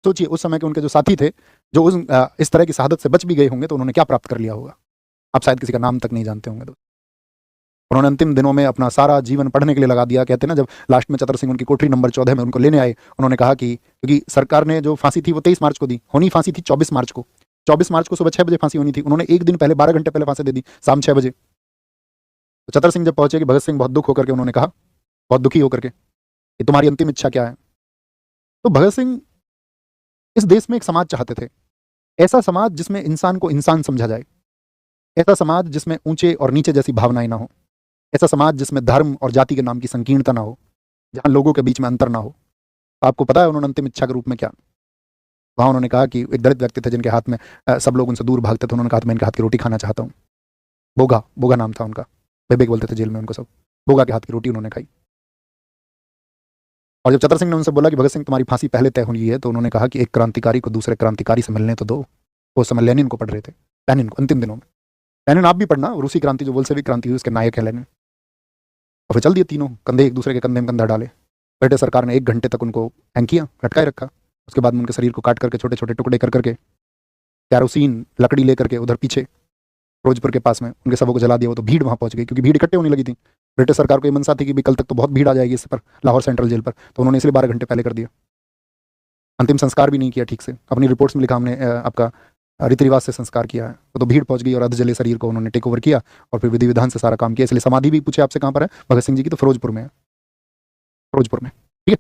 सोचिए उस समय के उनके जो साथी थे, जो इस तरह की शहादत से बच भी गए होंगे, तो उन्होंने क्या प्राप्त कर लिया होगा। आप शायद किसी का नाम तक नहीं जानते होंगे। तो उन्होंने अंतिम दिनों में अपना सारा जीवन पढ़ने के लिए लगा दिया। कहते हैं ना, जब लास्ट में चतर सिंह उनकी कोठरी नंबर 14 में उनको लेने आए, उन्होंने कहा कि क्योंकि सरकार ने जो फांसी थी वो 23 मार्च को दी, होनी फांसी थी 24 मार्च को। 24 मार्च को सुबह 6 बजे फांसी होनी थी, उन्होंने एक दिन पहले 12 घंटे पहले फांसी दे दी, शाम 6 बजे। तो चतर सिंह जब पहुंचे कि भगत सिंह बहुत दुख होकर के उन्होंने कहा, बहुत दुखी होकर के, कि तुम्हारी अंतिम इच्छा क्या है। तो भगत सिंह इस देश में एक समाज चाहते थे, ऐसा समाज जिसमें इंसान को इंसान समझा जाए, ऐसा समाज जिसमें ऊंचे और नीचे जैसी भावनाएं ना हो, ऐसा समाज जिसमें धर्म और जाति के नाम की संकीर्णता ना हो, जहां लोगों के बीच में अंतर ना हो। आपको पता है उन्होंने अंतिम इच्छा के रूप में क्या, वहां उन्होंने कहा कि एक दलित व्यक्ति थे जिनके हाथ में सब लोग उनसे दूर भागते थे, उन्होंने कहा मैं इनके हाथ की रोटी खाना चाहता हूँ। बोगा, बोगा नाम था उनका, बेबेक बोलते थे जेल में उनको सब। बोगा के हाथ की रोटी उन्होंने खाई। और जब चतर सिंह ने उनसे बोला कि भगत सिंह तुम्हारी फांसी पहले तय हुई है, तो उन्होंने कहा कि एक क्रांतिकारी को दूसरे क्रांतिकारी से मिलने तो दो। वो समय लेनिन को पढ़ रहे थे, लेनिन को अंतिम दिनों में। लेनिन आप भी पढ़ना, रूसी क्रांति जो बोल्शेविक क्रांति हुई उसके नायक है लेनिन। और फिर चल दिए तीनों, कंधे एक दूसरे के कंधे में कंधा डाले। ब्रिटिश सरकार ने 1 घंटे तक उनको हैंग किया, लटकाए रखा। उसके बाद में उनके शरीर को काट करके छोटे छोटे टुकड़े कर करके कैरोसिन लकड़ी लेकर के उधर पीछे फिरोजपुर के पास में उनके सबों को जला दिया। वो तो भीड़ वहां पहुंच गई, क्योंकि भीड़ इकट्ठे होने लगी थी। ब्रिटिश सरकार को ये मनसा थी कि कल तक तो बहुत भीड़ आ जाएगी इस पर, लाहौर सेंट्रल जेल पर, तो उन्होंने इसलिए 12 घंटे पहले कर दिया। अंतिम संस्कार भी नहीं किया ठीक से, अपनी रिपोर्ट्स में लिखा हमने आपका रीति रिवाज से संस्कार किया है। तो भीड़ पहुंच गई और अर्ध जले शरीर को उन्होंने टेक ओवर किया और फिर विधि विधान से सारा काम किया। इसलिए समाधि भी पूछे आपसे कहाँ पर है भगत सिंह जी की, तो फिरोजपुर में है, फिरोजपुर में। ठीक है।